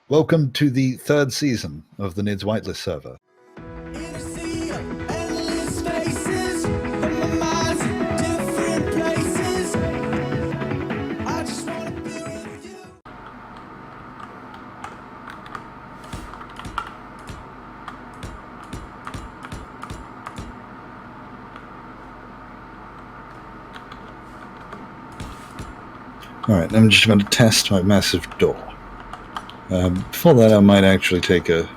Welcome to the third season of the Nidd's Whitelist server. Alright, I'm just going to test my massive door. Before that, I might actually take a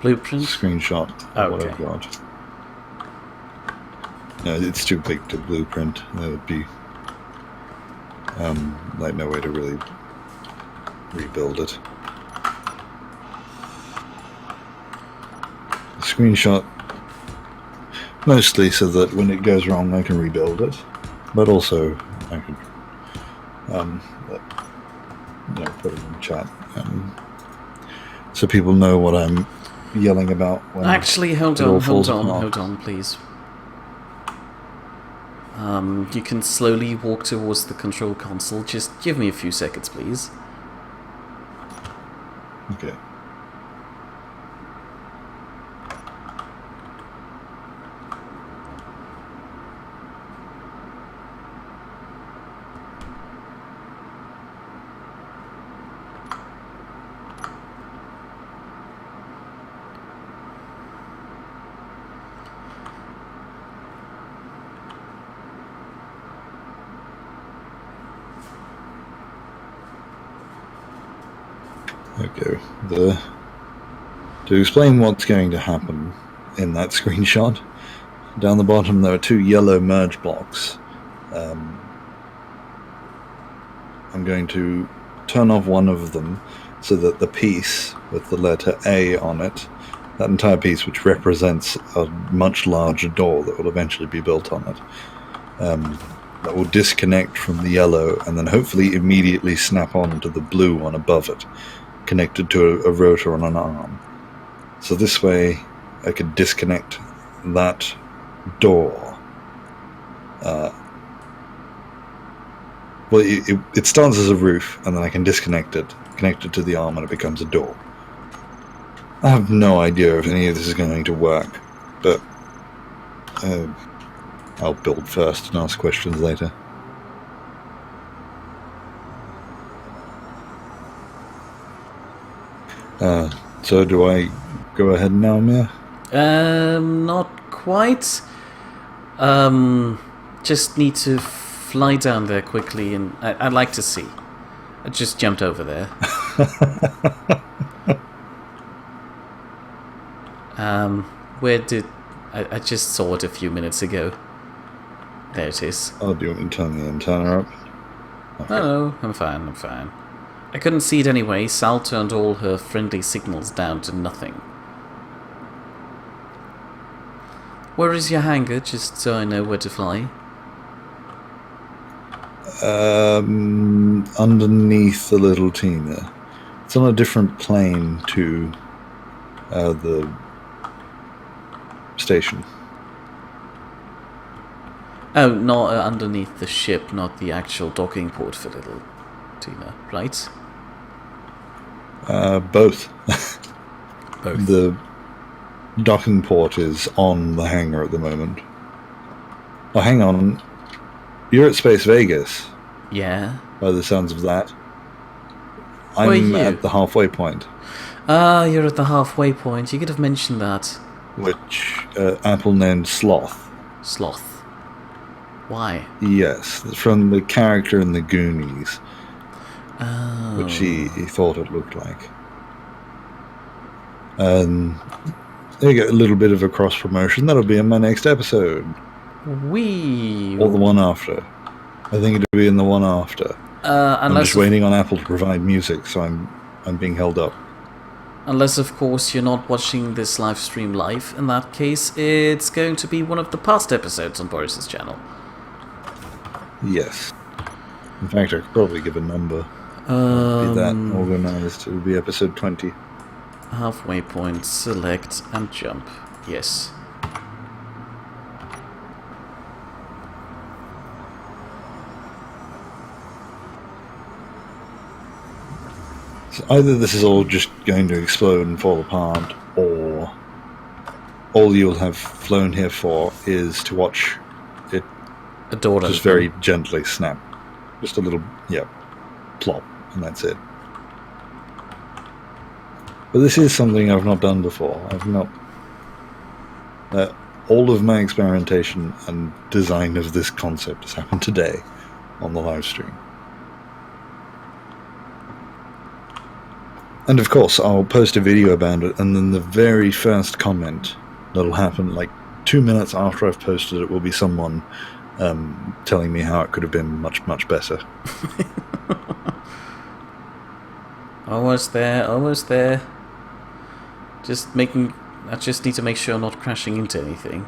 blueprint screenshot of what I've got. No, it's too big to blueprint. That would be like no way to really rebuild it. A screenshot mostly so that when it goes wrong I can rebuild it, but also I could put it in chat so people know what I'm yelling about. When actually, hold on, please. You can slowly walk towards the control console. Just give me a few seconds, please. Okay. Okay, to explain what's going to happen in that screenshot, down the bottom there are two yellow merge blocks. I'm going to turn off one of them so that the piece with the letter A on it, that entire piece which represents a much larger door that will eventually be built on it, that will disconnect from the yellow and then hopefully immediately snap on to the blue one above it, connected to a rotor on an arm. So this way I could disconnect that door. Well, it starts as a roof and then I can disconnect it, connect it to the arm, and it becomes a door. I have no idea if any of this is going to work, but I'll build first and ask questions later. So do I go ahead now, Mia? Not quite. Just need to fly down there quickly, and I'd like to see. I just jumped over there. Where did... I just saw it a few minutes ago. There it is. Oh, do you want me to turn the antenna up? Okay. No, I'm fine. I couldn't see it anyway. Sal turned all her friendly signals down to nothing. Where is your hangar, just so I know where to fly? Underneath the little Tina. It's on a different plane to the station. Oh, not underneath the ship, not the actual docking port for little Tina, right? Both. Both. The docking port is on the hangar at the moment. Oh, hang on. You're at Space Vegas. Yeah. By the sounds of that. I'm at the halfway point. Ah, you're at the halfway point. You could have mentioned that. Which Apple named Sloth. Sloth. Why? Yes, from the character in the Goonies. Oh. Which he thought it looked like. There you go, a little bit of a cross promotion. That'll be in my next episode. Or the one after. I think it'll be in the one after. I'm just waiting on Apple to provide music, so I'm being held up. Unless, of course, you're not watching this live stream live. In that case, it's going to be one of the past episodes on Boris's channel. Yes. In fact, I could probably give a number. Be that organized. It would be episode 20. Halfway point, select, and jump. Yes. So either this is all just going to explode and fall apart, or all you'll have flown here for is to watch it A door just very gently snap. Just a little, plop, and that's it. But this is something I've not done before. I've not... all of my experimentation and design of this concept has happened today on the live stream. And of course, I'll post a video about it, and then the very first comment that'll happen, like 2 minutes after I've posted it, will be someone telling me how it could have been much, much better. Almost there, almost there. I just need to make sure I'm not crashing into anything.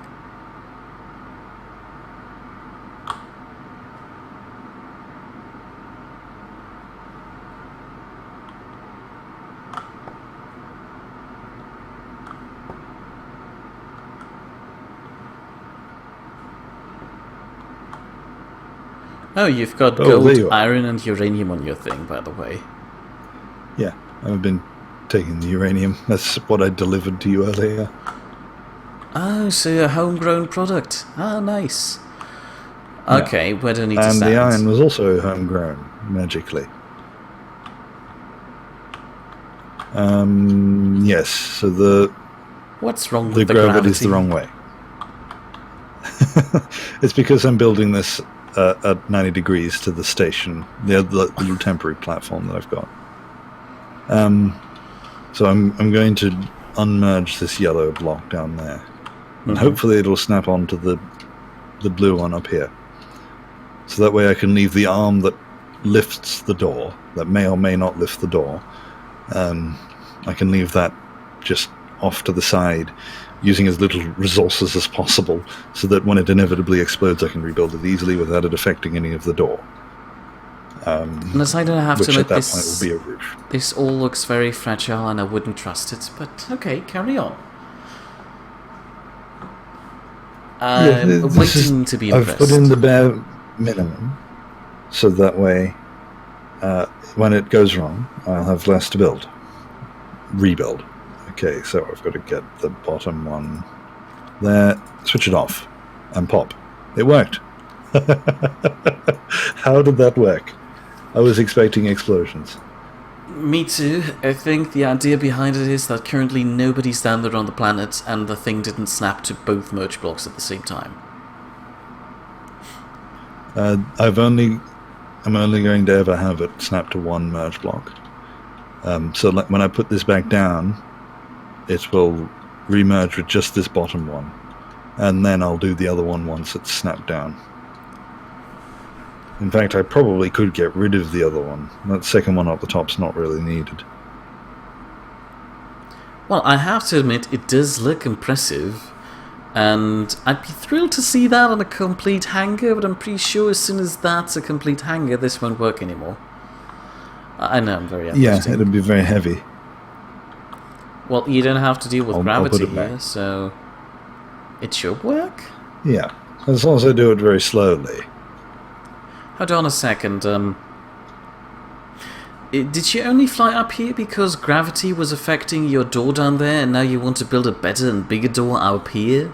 Oh, you've got gold, iron, and uranium on your thing, by the way. Yeah, I've been taking the uranium. That's what I delivered to you earlier. Oh, so a homegrown product. Ah, nice. Okay, where do I need to stand? And the iron was also homegrown, magically. Yes, so the... What's wrong with the gravity's the wrong way. It's because I'm building this at 90 degrees to the station, the little temporary platform that I've got. So I'm going to unmerge this yellow block down there, and hopefully it'll snap onto the blue one up here. So that way I can leave the arm that lifts the door, that may or may not lift the door. I can leave that just off to the side, using as little resources as possible, so that when it inevitably explodes, I can rebuild it easily without it affecting any of the door. Unless I don't have to look, this. Point will be a roof. This all looks very fragile, and I wouldn't trust it. But okay, carry on. I'm waiting to be impressed. I've put in the bare minimum, so that way, when it goes wrong, I'll have less to build. Rebuild. Okay, so I've got to get the bottom one there, switch it off, and pop. It worked. How did that work? I was expecting explosions. Me too. I think the idea behind it is that currently nobody's down there on the planet, and the thing didn't snap to both merge blocks at the same time. I'm only going to ever have it snap to one merge block. So like when I put this back down, it will remerge with just this bottom one, and then I'll do the other one once it's snapped down. In fact, I probably could get rid of the other one. That second one up the top's not really needed. Well, I have to admit, it does look impressive, and I'd be thrilled to see that on a complete hangar, but I'm pretty sure as soon as that's a complete hangar, this won't work anymore. I know, I'm very Yeah, it'll be very heavy. Well, you don't have to deal with gravity here, so it should work? Yeah, as long as I do it very slowly. Hold on a second, did you only fly up here because gravity was affecting your door down there, and now you want to build a better and bigger door up here?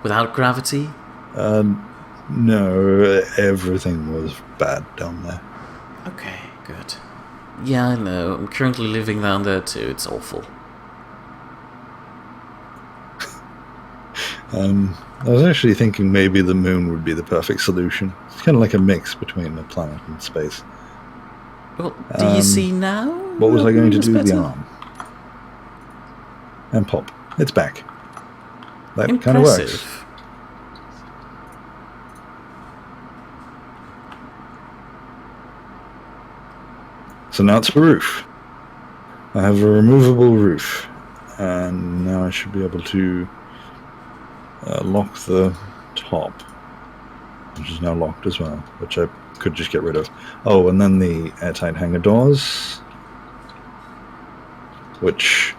Without gravity? No, everything was bad down there. Okay, good. Yeah, I know, I'm currently living down there too, it's awful. I was actually thinking maybe the moon would be the perfect solution. It's kind of like a mix between a planet and space. Well, do you see now? What was I going to do with the arm? And pop. It's back. That kind of works. So now it's a roof. I have a removable roof. And now I should be able to lock the top, which is now locked as well, which I could just get rid of. Oh, and then the airtight hangar doors, which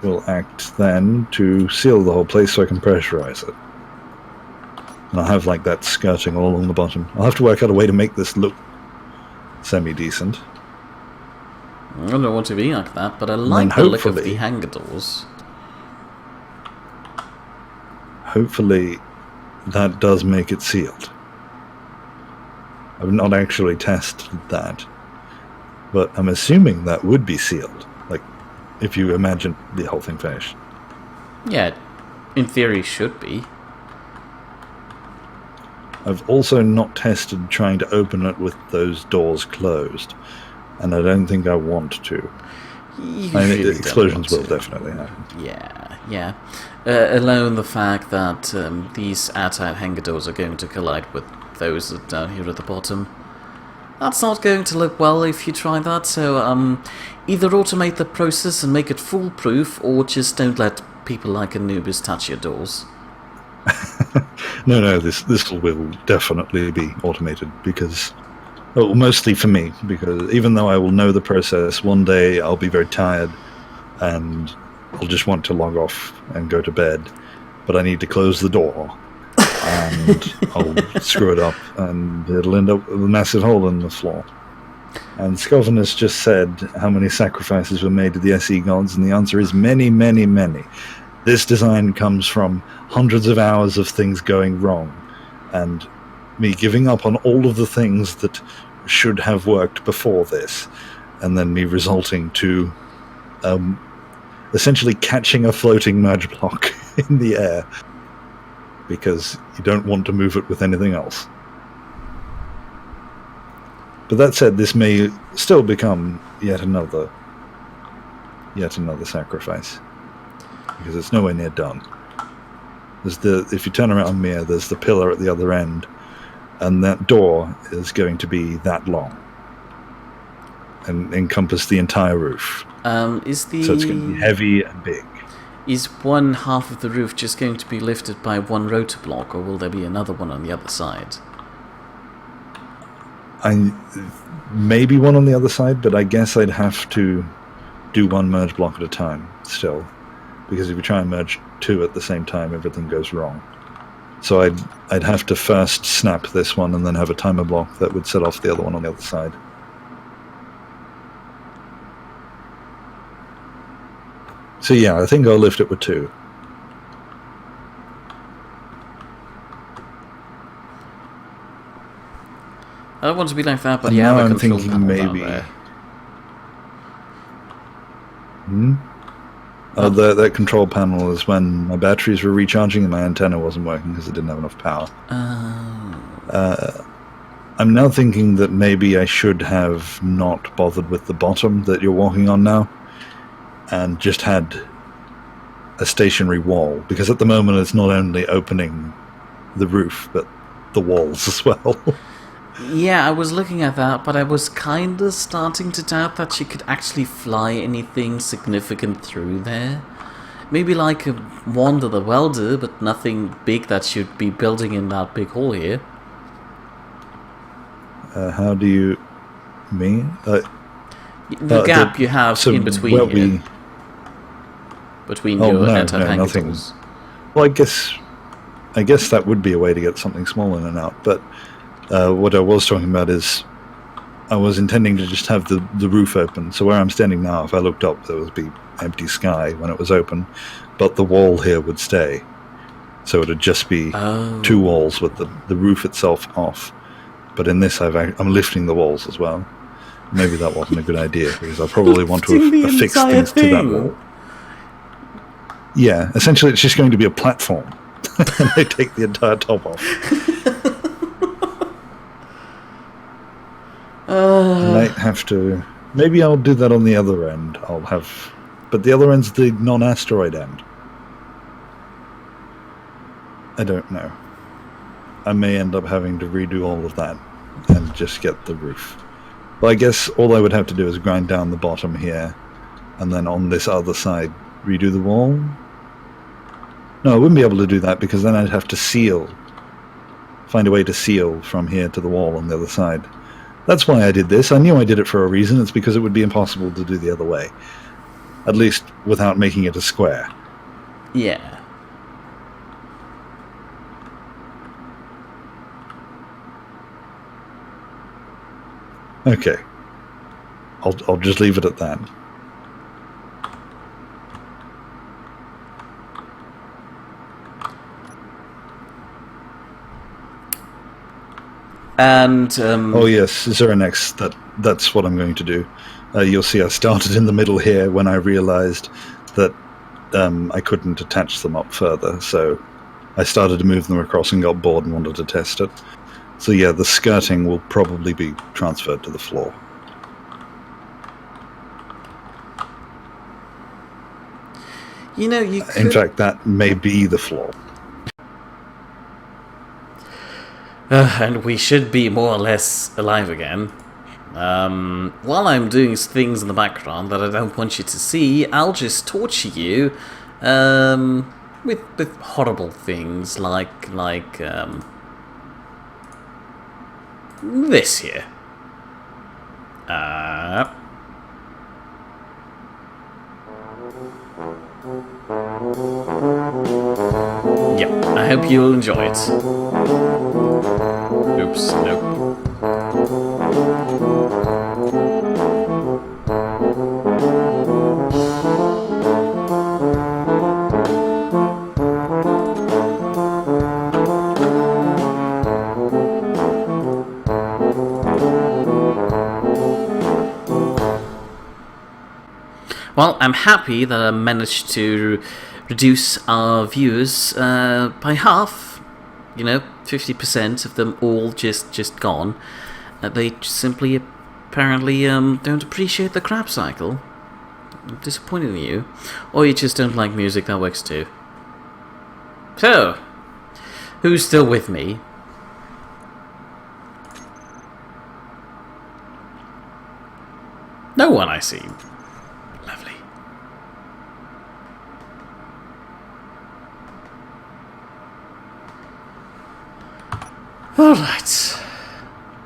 will act then to seal the whole place so I can pressurize it. And I'll have like that skirting all along the bottom. I'll have to work out a way to make this look semi-decent. I don't want to be like that, but I then like the look of the hopefully- hangar doors. Hopefully that does make it sealed. I've not actually tested that, but I'm assuming that would be sealed. Like, if you imagine the whole thing finished. Yeah, in theory should be. I've also not tested trying to open it with those doors closed, and I don't think I want to. You I mean, really explosions don't will want to. definitely happen. Yeah. Alone the fact that these outside hangar doors are going to collide with those down here at the bottom. That's not going to look well if you try that, so either automate the process and make it foolproof, or just don't let people like Anubis touch your doors. No, this will definitely be automated because, well, mostly for me, because even though I will know the process, one day I'll be very tired and I'll just want to log off and go to bed, but I need to close the door and I'll screw it up and it'll end up with a massive hole in the floor. And Scoven has just said how many sacrifices were made to the SE gods, and the answer is many, many, many. This design comes from hundreds of hours of things going wrong, and me giving up on all of the things that should have worked before this, and then me resulting to essentially catching a floating merge block in the air, because you don't want to move it with anything else. But that said, this may still become yet another sacrifice, because it's nowhere near done. If you turn around Mia, there's the pillar at the other end, and that door is going to be that long and encompass the entire roof. So it's going to be heavy and big. Is one half of the roof just going to be lifted by one rotor block, or will there be another one on the other side? Maybe one on the other side, but I guess I'd have to do one merge block at a time still, because if you try and merge two at the same time, everything goes wrong. So I'd have to first snap this one and then have a timer block that would set off the other one on the other side. So yeah, I think I'll lift it with two. I don't want to be like that, but And you have now a I'm control thinking panel maybe- down there. That control panel is when my batteries were recharging and my antenna wasn't working because it didn't have enough power. I'm now thinking that maybe I should have not bothered with the bottom that you're walking on now, and just had a stationary wall, because at the moment it's not only opening the roof, but the walls as well. Yeah, I was looking at that, but I was kind of starting to doubt that she could actually fly anything significant through there. Maybe like a Wanda the Welder, but nothing big that should be building in that big hole here. How do you mean? The gap you have so in between where here. Between your anti-hangar nothing. doors. Well, I guess that would be a way to get something small in and out, but what I was talking about is I was intending to just have the roof open. So where I'm standing now, if I looked up, there would be empty sky when it was open, but the wall here would stay. So it would just be two walls with the roof itself off. But in this, I'm lifting the walls as well. Maybe that wasn't a good idea, because I probably want to affix things to that wall. Yeah, essentially it's just going to be a platform. And they take the entire top off. I might have to... Maybe I'll do that on the other end. But the other end's the non-asteroid end. I don't know. I may end up having to redo all of that and just get the roof. Well, I guess all I would have to do is grind down the bottom here, and then on this other side redo the wall. No, I wouldn't be able to do that, because then I'd have to find a way to seal from here to the wall on the other side. That's why I did this. I knew I did it for a reason. It's because it would be impossible to do the other way. At least without making it a square. Yeah. Okay. I'll just leave it at that. And oh yes, 0nex. That's what I'm going to do. You'll see I started in the middle here when I realized that I couldn't attach them up further, so I started to move them across and got bored and wanted to test it. So yeah, the skirting will probably be transferred to the floor. you know, you could... In fact, that may be the floor. and we should be more or less alive again. While I'm doing things in the background that I don't want you to see, I'll just torture you with horrible things like this here. Yeah, I hope you'll enjoy it. Oops, nope. Well, I'm happy that I managed to reduce our viewers by half. You know, 50% of them all just gone. They simply apparently don't appreciate the crap cycle. I'm disappointed in you. Or you just don't like music, that works too. So, who's still with me? No one, I see. Lovely. Alright.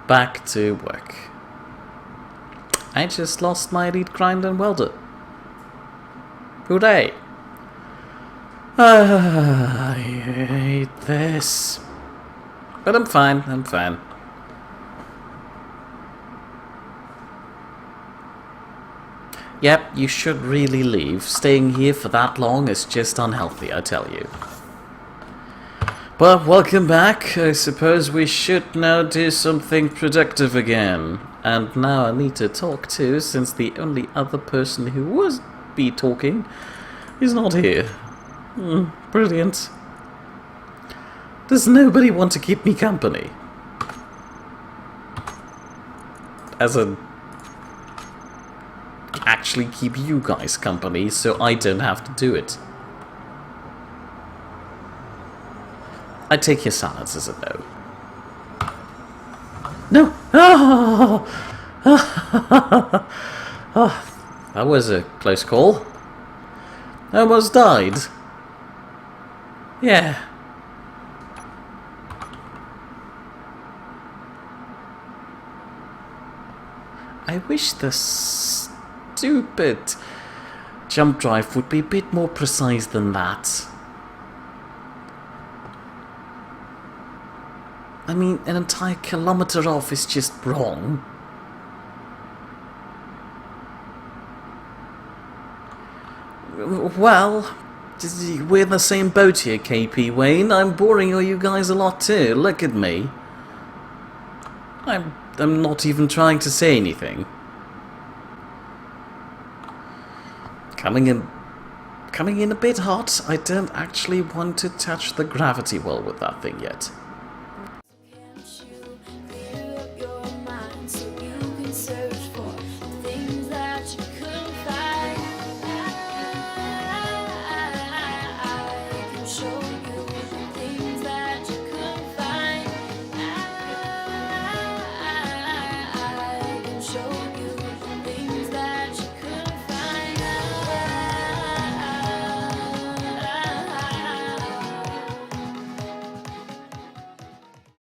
Back to work. I just lost my elite grinder and welder. Hooray! I hate this. But I'm fine, I'm fine. Yep, you should really leave. Staying here for that long is just unhealthy, I tell you. But welcome back. I suppose we should now do something productive again. And now I need to talk too, since the only other person who would be talking is not here. Brilliant. Does nobody want to keep me company? As in, actually keep you guys company so I don't have to do it. I take your silence as a no. No! Oh! Oh, that was a close call. I almost died. Yeah. I wish the stupid jump drive would be a bit more precise than that. I mean, an entire kilometer off is just wrong. Well, we're in the same boat here, KP Wayne. I'm boring you guys a lot too. Look at me. I'm not even trying to say anything. Coming in a bit hot. I don't actually want to touch the gravity well with that thing yet.